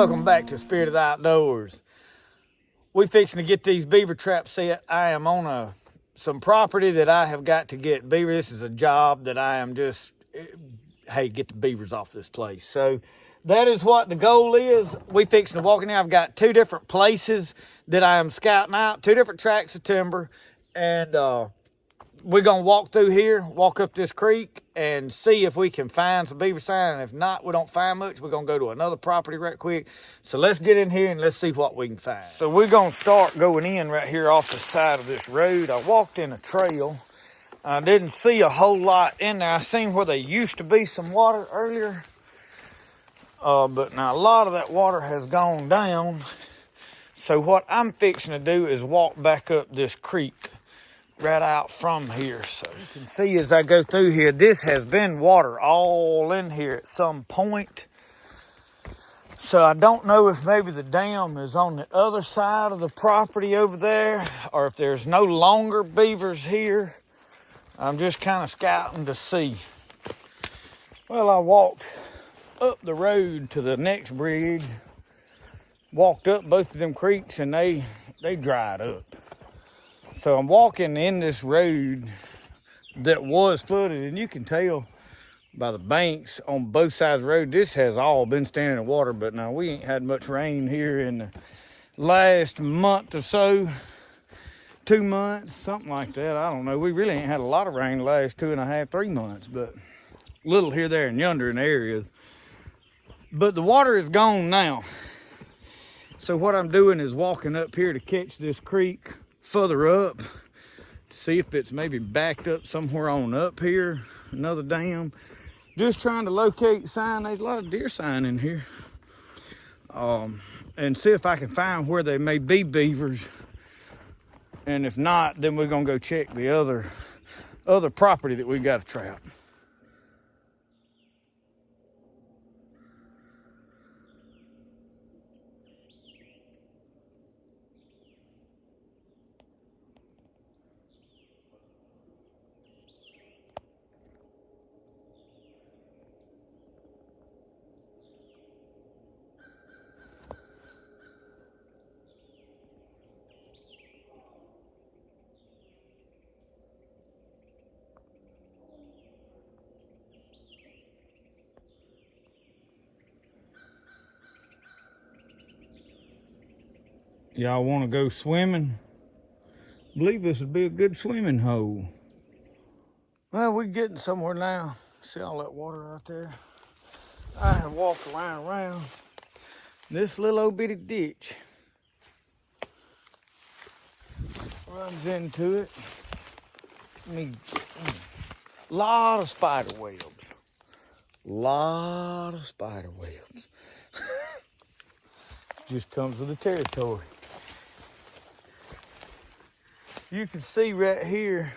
Welcome back to Spirit of the Outdoors. We fixing to get these beaver traps set. I am on some property that I have got to get beaver. This is a job that I am just, hey, get the beavers off this place. So that is what the goal is. We fixing to walk in here. I've got two different places that I am scouting out, two different tracts of timber, and we're gonna walk through here, walk up this creek, and see if we can find some beaver sign. And if not, we don't find much, we're gonna go to another property right quick. So let's get in here and let's see what we can find. So we're gonna start going in right here off the side of this road. I walked in a trail. I didn't see a whole lot in there. I seen where there used to be some water earlier. But now a lot of that water has gone down. So what I'm fixing to do is walk back up this creek right out from here. So you can see as I go through here, this has been water all in here at some point. So I don't know if maybe the dam is on the other side of the property over there, or if there's no longer beavers here. I'm just kind of scouting to see. Well, I walked up the road to the next bridge, walked up both of them creeks, and they dried up. So I'm walking in this road that was flooded, and you can tell by the banks on both sides of the road, this has all been standing in water. But now we ain't had much rain here in the last month or so, 2 months, something like that. I don't know. We really ain't had a lot of rain the last 2.5, 3 months, but little here, there, and yonder in the areas. But the water is gone now. So what I'm doing is walking up here to catch this creek further up to see if it's maybe backed up somewhere on up here, another dam. Just trying to locate sign. There's a lot of deer sign in here. And see if I can find where they may be beavers. And if not, then we're gonna go check the other property that we got to trap. Y'all want to go swimming? I believe this would be a good swimming hole. Well, we're getting somewhere now. See all that water right there? I have walked around this little old bitty ditch. Runs into it. Lot of spider webs. Lot of spider webs. Just comes with the territory. You can see right here,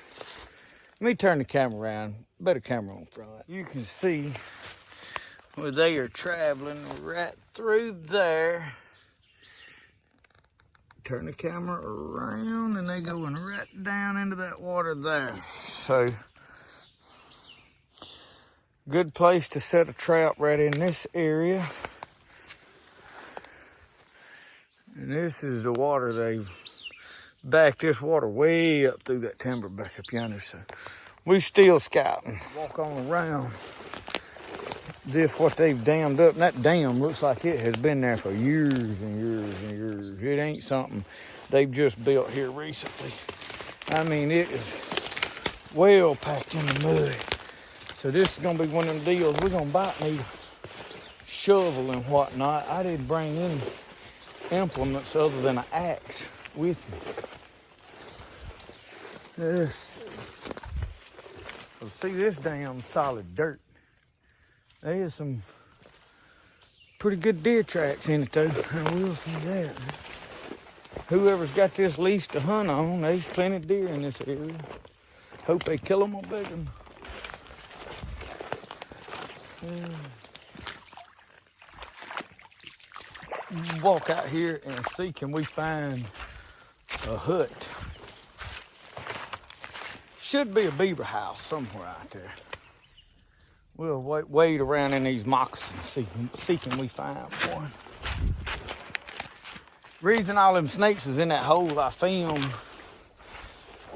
let me turn the camera around, better camera on front. You can see where they are traveling right through there. Turn the camera around and they going right down into that water there. So, good place to set a trap right in this area. And this is the water they've backed this water way up through that timber back up yonder. So we still scouting. Walk on around this, what they've dammed up. And that dam looks like it has been there for years and years and years. It ain't something they've just built here recently. I mean, it is well packed in the mud. So this is gonna be one of them deals. We're gonna about need a shovel and whatnot. I didn't bring any implements other than an axe with me. See this damn solid dirt. There's some pretty good deer tracks in it though. I will say that. Whoever's got this lease to hunt on, there's plenty of deer in this area. Hope they kill them on big one. Walk out here and see, can we find a hut? Should be a beaver house somewhere out there. We'll wade around in these moccasins, see can we find one. Reason all them snakes is in that hole I filmed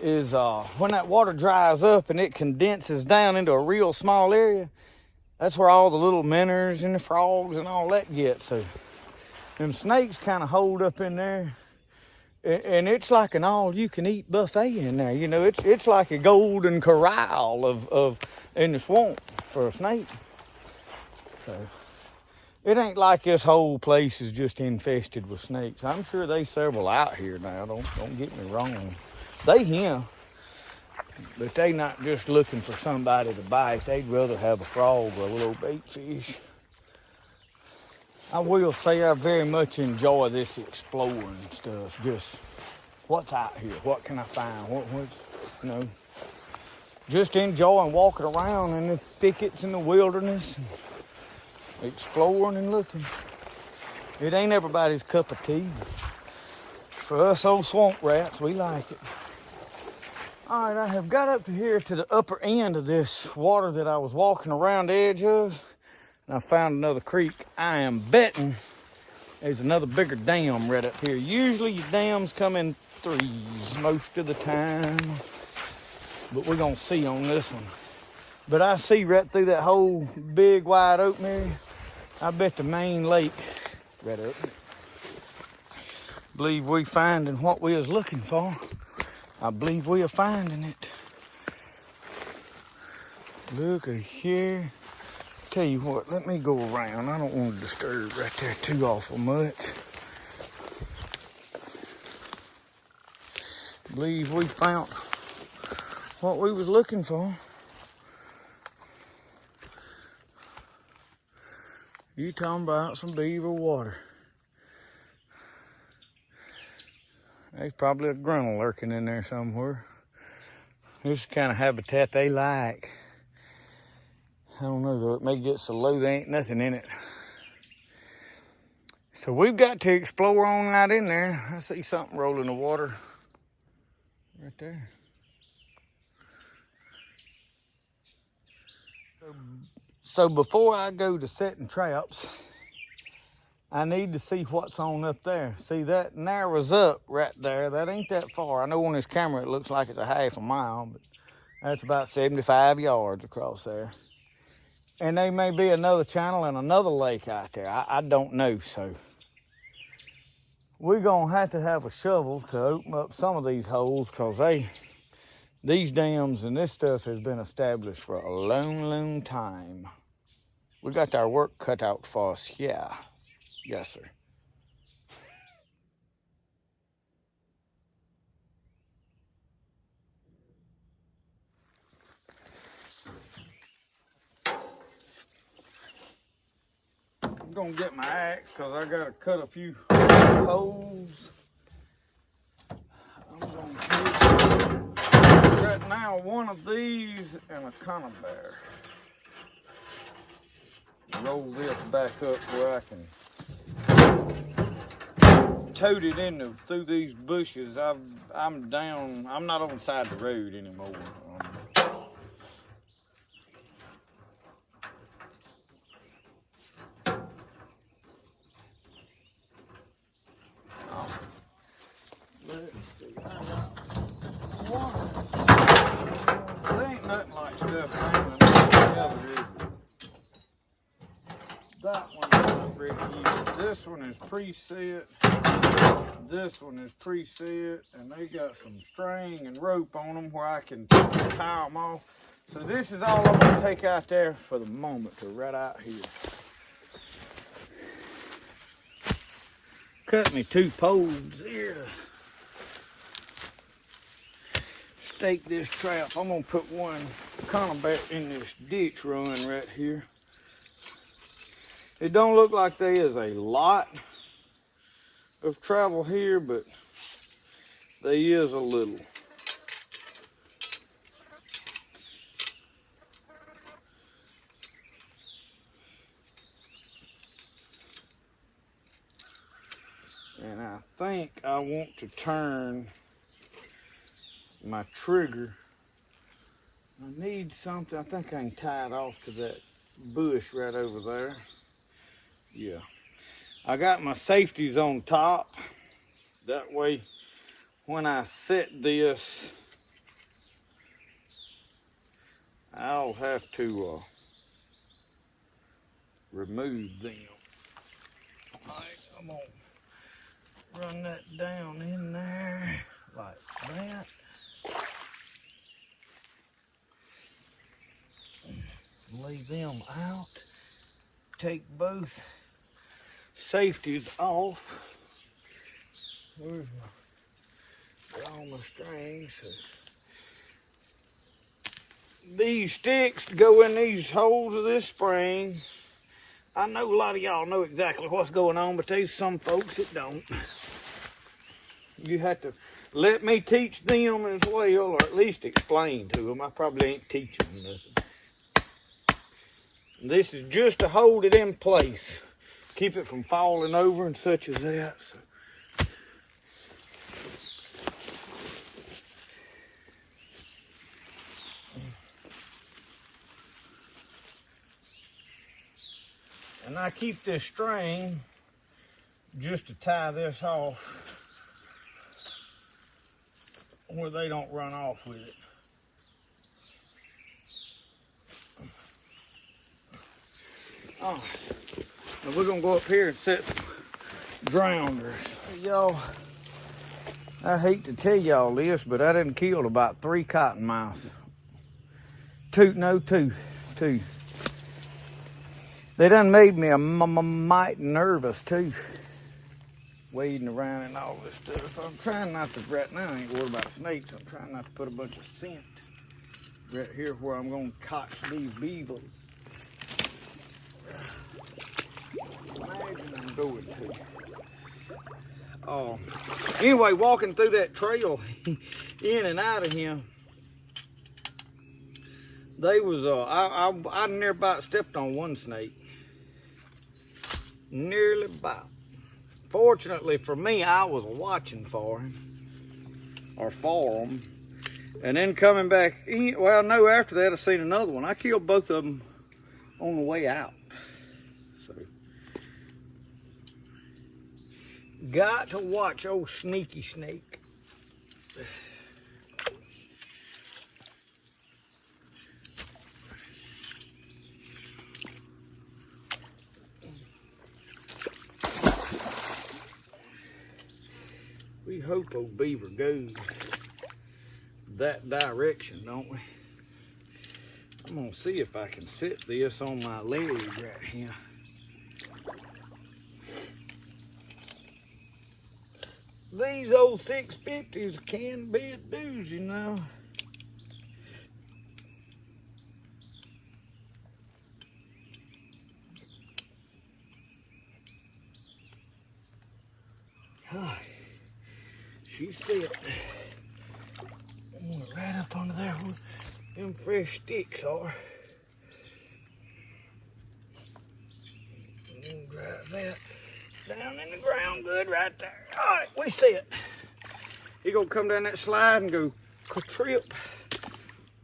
is when that water dries up and it condenses down into a real small area, that's where all the little minnows and the frogs and all that get. So them snakes kind of hold up in there, and it's like an all-you-can-eat buffet in there. You know, it's like a golden corral of in the swamp for a snake. So it ain't like this whole place is just infested with snakes. I'm sure there's several out here now. Don't get me wrong. They here, but they not just looking for somebody to bite. They'd rather have a frog or a little bait fish. I will say I very much enjoy this exploring stuff. Just what's out here? What can I find? What's, you know, just enjoying walking around in the thickets in the wilderness, and exploring and looking. It ain't everybody's cup of tea. For us old swamp rats, we like it. All right, I have got up to here to the upper end of this water that I was walking around the edge of, and I found another creek. I am betting there's another bigger dam right up here. Usually your dams come in threes most of the time, but we're gonna see on this one. But I see right through that whole big wide open area, I bet the main lake right up there. Believe we finding what we was looking for. I believe we are finding it. Look at here. Tell you what, let me go around. I don't want to disturb right there too awful much. Believe we found what we was looking for. You talking about some beaver water. There's probably a gruntle lurking in there somewhere. This is the kind of habitat they like. I don't know though, it may get so low there ain't nothing in it. So we've got to explore on out in there. I see something rolling in the water right there. So before I go to setting traps, I need to see what's on up there. See, that narrows up right there. That ain't that far. I know on this camera it looks like it's a half a mile, but that's about 75 yards across there. And there may be another channel and another lake out there. I don't know, so we're gonna have to have a shovel to open up some of these holes, because these dams and this stuff has been established for a long, long time. We got our work cut out for us here. Yes, sir. I'm gonna get my axe because I gotta cut a few holes. I'm gonna take right now one of these and a canoe bear. Roll this back up where I can tote it in through these bushes. I'm down. I'm not on the side of the road anymore. Let's see. There ain't nothing like stuff hanging together, is it? That one's not ready to use. This one is preset. This one is preset, and they got some string and rope on them where I can tie them off. So this is all I'm gonna take out there for the moment, to right out here. Cut me 2 poles here. Stake this trap. I'm gonna put one canoe back in this ditch run right here. It don't look like there is a lot of travel here, but there is a little. And I think I want to turn my trigger. I need something. I think I can tie it off to that bush right over there. Yeah. I got my safeties on top. That way, when I set this, I'll have to remove them. All right, I'm gonna run that down in there like that. Lay them out. Take both safeties off. Where's all my strings? These sticks go in these holes of this spring. I know a lot of y'all know exactly what's going on, but there's some folks that don't. You have to let me teach them as well, or at least explain to them. I probably ain't teaching them nothing. This is just to hold it in place. Keep it from falling over and such as that. So. And I keep this string just to tie this off where they don't run off with it. All right, now we're gonna go up here and set some drowners. Y'all, I hate to tell y'all this, but I done killed about 3 cottonmouths. Two. They done made me a mite nervous too, wading around and all this stuff. I'm trying not to, right now I ain't worried about snakes. I'm trying not to put a bunch of scent right here where I'm gonna catch these beavers. Imagine I'm going to. Anyway, walking through that trail in and out of here, they was, I near about stepped on one snake. Nearly about. Fortunately for me, I was watching for him, or for them. And then coming back in, well, no, after that I seen another one. I killed both of them on the way out. So, got to watch old sneaky snake. We hope old Beaver goes that direction, don't we? I'm gonna see if I can set this on my leg right here. These old 650s can be a doozy now. Hi. She said, I'm gonna right up under there where them fresh sticks are. And then drive that down in the ground good right there. All right, we see it. He gonna come down that slide and go ka-trip.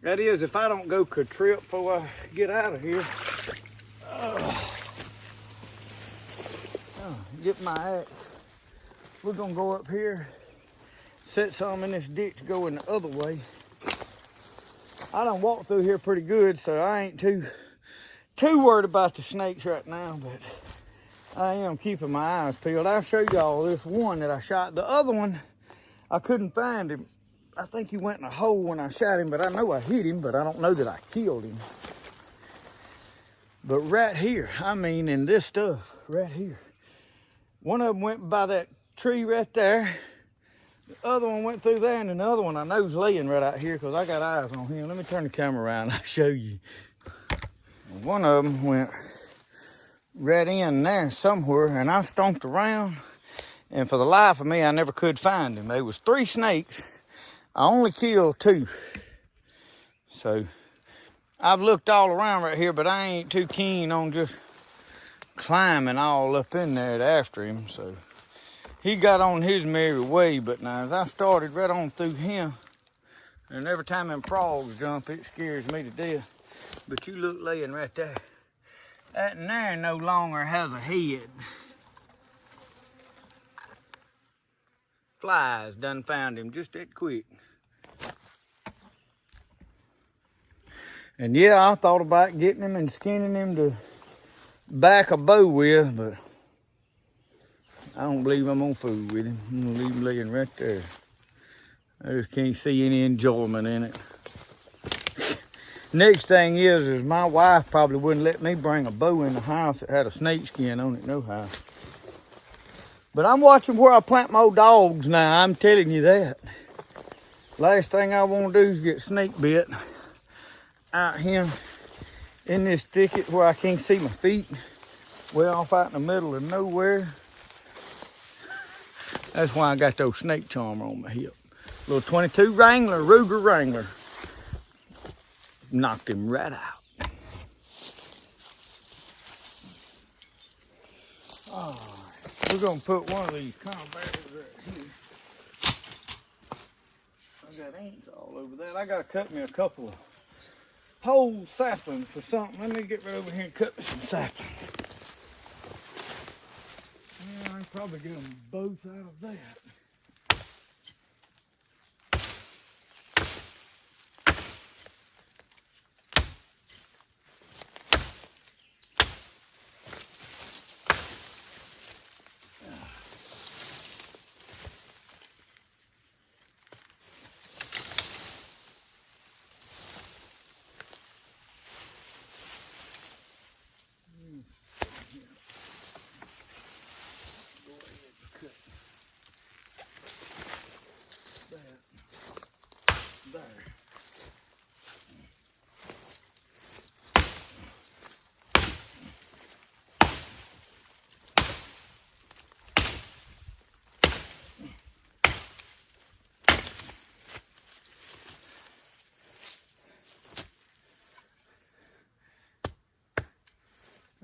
That is, if I don't go ka-trip before I get out of here. Get my axe. We're gonna go up here, set some in this ditch going the other way. I done walked through here pretty good, so I ain't too worried about the snakes right now, but I am keeping my eyes peeled. I'll show y'all this one that I shot. The other one, I couldn't find him. I think he went in a hole when I shot him, but I know I hit him, but I don't know that I killed him. But right here, I mean, in this stuff, right here. One of them went by that tree right there. The other one went through there, and then the other one I know's laying right out here because I got eyes on him. Let me turn the camera around and I'll show you. One of them went right in there somewhere, and I stomped around, and for the life of me, I never could find him. There was 3 snakes. I only killed 2. So I've looked all around right here, but I ain't too keen on just climbing all up in there after him. So he got on his merry way, but now as I started right on through him, and every time them frogs jump, it scares me to death. But you look laying right there. That in there no longer has a head. Flies done found him just that quick. And yeah, I thought about getting him and skinning him to back a bow with, but I don't believe I'm gonna fool with him. I'm gonna leave him laying right there. I just can't see any enjoyment in it. Next thing is my wife probably wouldn't let me bring a bow in the house that had a snake skin on it, no how. But I'm watching where I plant my old dogs now, I'm telling you that. Last thing I want to do is get snake bit out here in this thicket where I can't see my feet, way off out in the middle of nowhere. That's why I got those snake charmer on my hip. Little 22 Wrangler, Ruger Wrangler. Knocked him right out. All right, we're gonna put one of these cranberries right here. I got ants all over that. I gotta cut me a couple of whole saplings for something. Let me get right over here and cut me some saplings. Yeah, I can probably get them both out of that.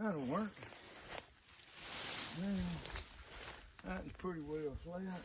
That'll work. Yeah, that's pretty well flat.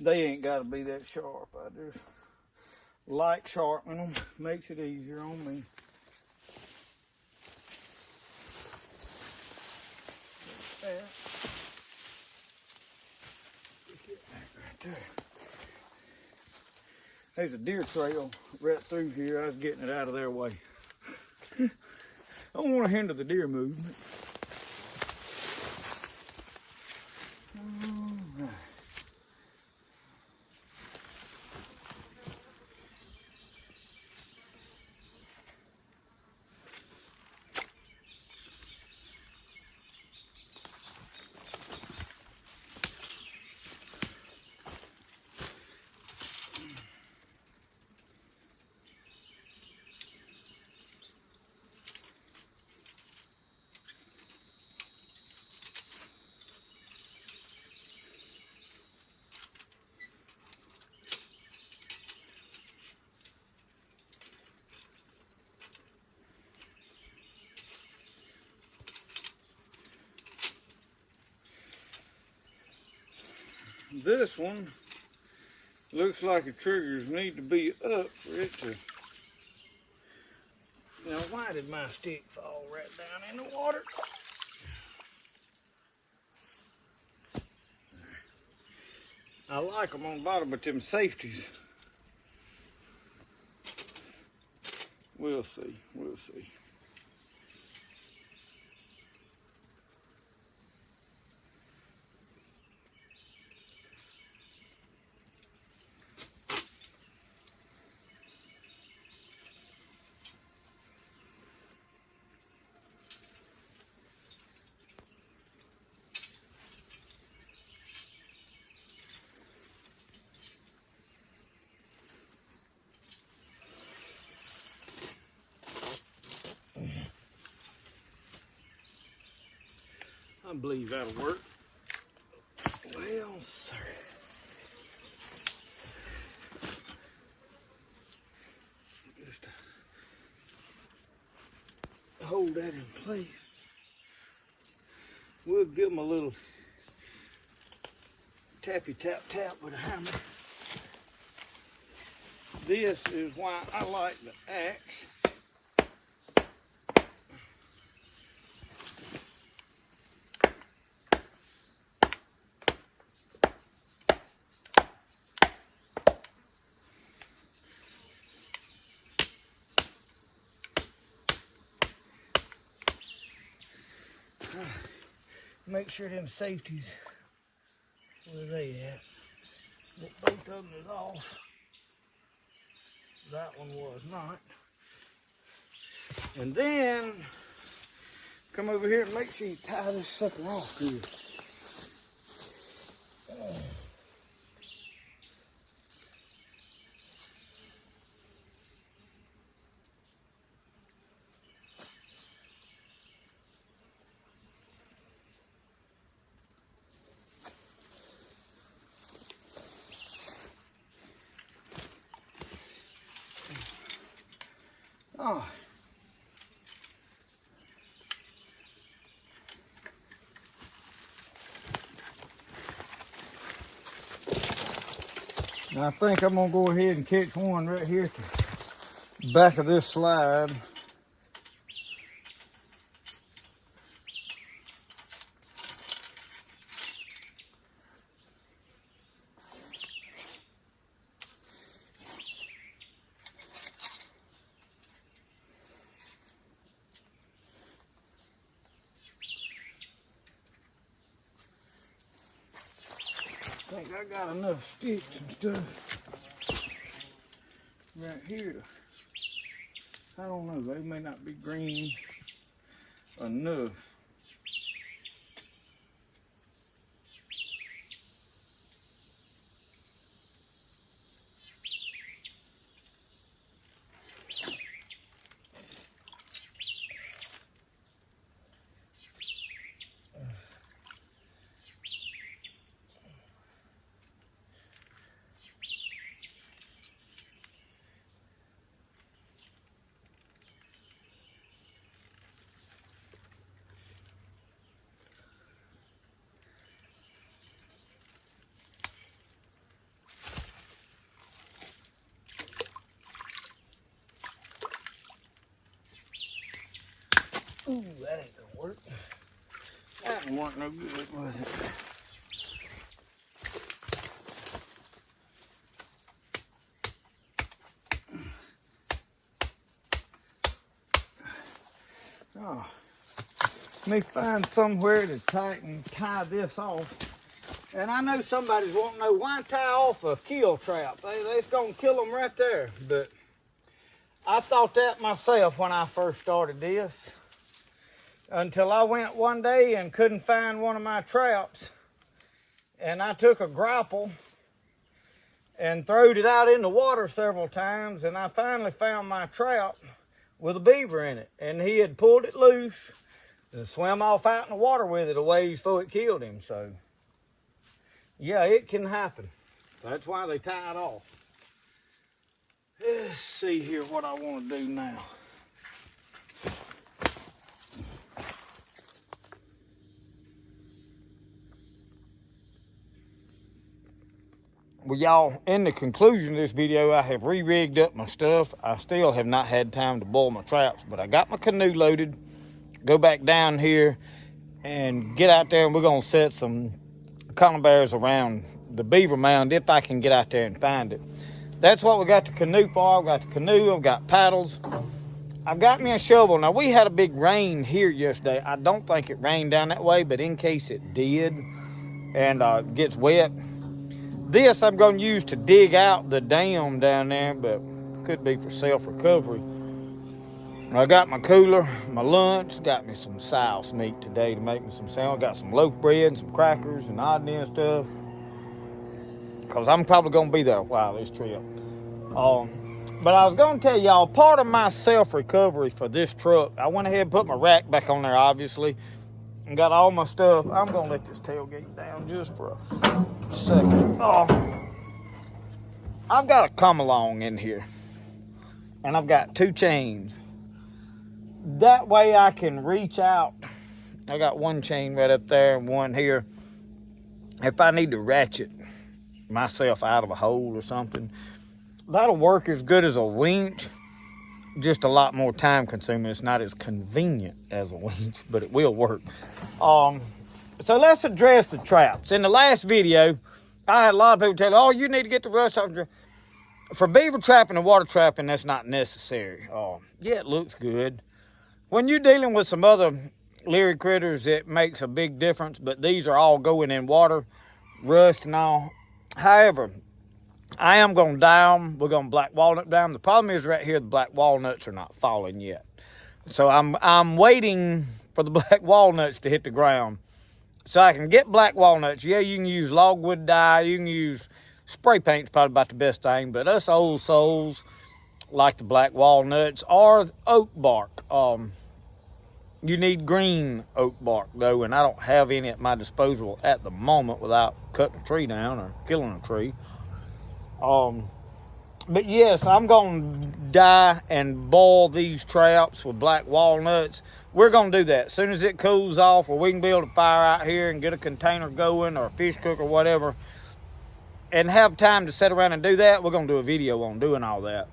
They ain't got to be that sharp. I just like sharpening them. Makes it easier on me. There. Right there. There's a deer trail right through here. I was getting it out of their way. I don't want to hinder the deer movement. All right. This one looks like the triggers need to be up for it to. Now, why did my stick fall right down in the water? I like them on the bottom, but them safeties. We'll see, we'll see. I believe that'll work. Well, sir. Just hold that in place. We'll give them a little tappy tap tap with a hammer. This is why I like the axe. Make sure them safeties, where they at? Both of them is off. That one was not. And then come over here and make sure you tie this sucker off good. Oh. Now I think I'm gonna go ahead and catch one right here at the back of this slide. I think I got enough sticks and stuff right here. I don't know, they may not be green enough. Ooh, that ain't gonna work. That one wasn't no good, was it? Oh, let me find somewhere to tie this off. And I know somebody's wanting to know why tie off a kill trap. It's gonna kill them right there. But I thought that myself when I first started this. Until I went one day and couldn't find one of my traps. And I took a grapple and throwed it out in the water several times. And I finally found my trap with a beaver in it. And he had pulled it loose and swam off out in the water with it a ways before it killed him. So, yeah, it can happen. So that's why they tie it off. Let's see here what I want to do now. Well, y'all, in the conclusion of this video, I have re-rigged up my stuff. I still have not had time to boil my traps, but I got my canoe loaded. Go back down here and get out there, and we're going to set some conibears around the beaver mound if I can get out there and find it. That's what we got the canoe for. I've got the canoe, I've got paddles. I've got me a shovel. Now, we had a big rain here yesterday. I don't think it rained down that way, but in case it did and gets wet, this I'm going to use to dig out the dam down there, but could be for self-recovery. I got my cooler, my lunch, got me some souse meat today to make me some sandwich. Got some loaf bread and some crackers and odd and stuff. Because I'm probably going to be there a while this trip. But I was going to tell y'all, part of my self-recovery for this truck, I went ahead and put my rack back on there, obviously. and got all my stuff. I'm gonna let this tailgate down just for a second. Oh, I've got a come along in here, and I've got 2 chains. That way I can reach out. I got 1 chain right up there and 1 here. If I need to ratchet myself out of a hole or something, that'll work as good as a winch. Just a lot more time consuming. It's not as convenient as a winch, but it will work. So let's address the traps. In the last video, I had a lot of people tell, oh, you need to get the rust off. For beaver trapping and water trapping, that's not necessary. Yeah, it looks good. When you're dealing with some other leery critters, it makes a big difference, but these are all going in water, rust and all. However, I am going to dye them. We're going to black walnut dye them. The problem is right here, the black walnuts are not falling yet. So I'm waiting for the black walnuts to hit the ground so I can get black walnuts. Yeah, you can use logwood dye. You can use spray paint's probably about the best thing, but us old souls like the black walnuts or oak bark. You need green oak bark though, and I don't have any at my disposal at the moment without cutting a tree down or killing a tree. But yes, I'm going to dye and boil these traps with black walnuts. We're going to do that. As soon as it cools off, or we can build a fire out here and get a container going or a fish cook or whatever, and have time to sit around and do that, we're going to do a video on doing all that.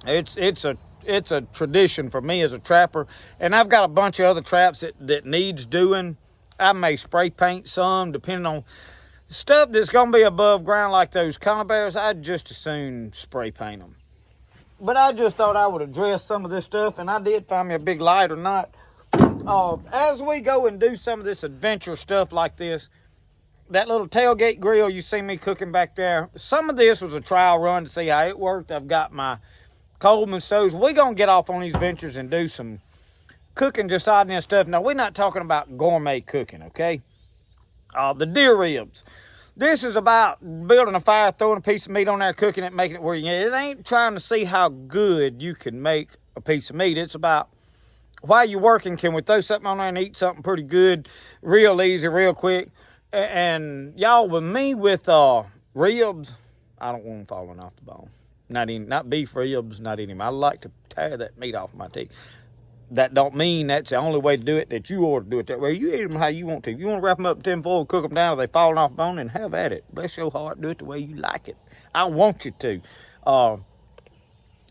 It's a tradition for me as a trapper, and I've got a bunch of other traps that needs doing. I may spray paint some, depending on stuff that's going to be above ground, like those conibears. I'd just as soon spray paint them. But I just thought I would address some of this stuff, and I did find me a big light or not. As we go and do some of this adventure stuff like this, that little tailgate grill you see me cooking back there, some of this was a trial run to see how it worked. I've got my Coleman stoves. We're going to get off on these ventures and do some cooking, just odd and stuff. Now, we're not talking about gourmet cooking, okay? The deer ribs. This is about building a fire, throwing a piece of meat on there, cooking it, making it where you get it. It ain't trying to see how good you can make a piece of meat. It's about, while you're working, can we throw something on there and eat something pretty good, real easy, real quick. And y'all, with me with ribs, I don't want them falling off the bone. Not beef ribs, not any. I like to tear that meat off my teeth. That don't mean that's the only way to do it, that you ought to do it that way. You eat them how you want to. If you want to wrap them up in tin foil, cook them down, if they falling off the bone, and have at it. Bless your heart, do it the way you like it. I want you to.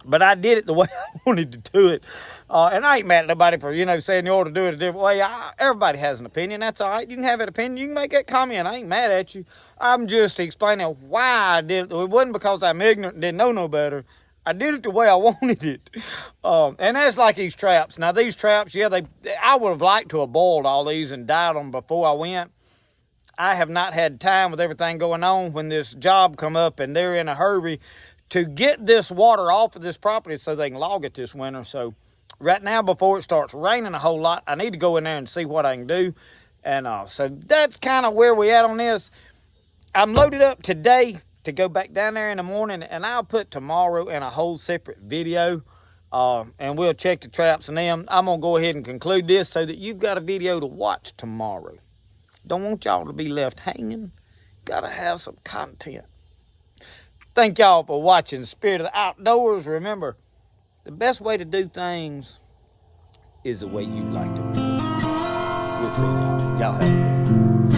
But I did it the way I wanted to do it. And I ain't mad at nobody for, saying you ought to do it a different way. Everybody has an opinion. That's all right. You can have an opinion. You can make that comment. I ain't mad at you. I'm just explaining why I did it. It wasn't because I'm ignorant and didn't know no better. I did it the way I wanted it. And that's like these traps. Now, these traps, yeah, I would have liked to have boiled all these and dyed them before I went. I have not had time with everything going on when this job come up, and they're in a hurry to get this water off of this property so they can log it this winter. So right now, before it starts raining a whole lot, I need to go in there and see what I can do. And so that's kind of where we at on this. I'm loaded up today to go back down there in the morning, and I'll put tomorrow in a whole separate video, and we'll check the traps and them. I'm going to go ahead and conclude this so that you've got a video to watch tomorrow. Don't want y'all to be left hanging. Got to have some content. Thank y'all for watching Spirit of the Outdoors. Remember, the best way to do things is the way you like to do it. We'll see y'all. Y'all have a good one.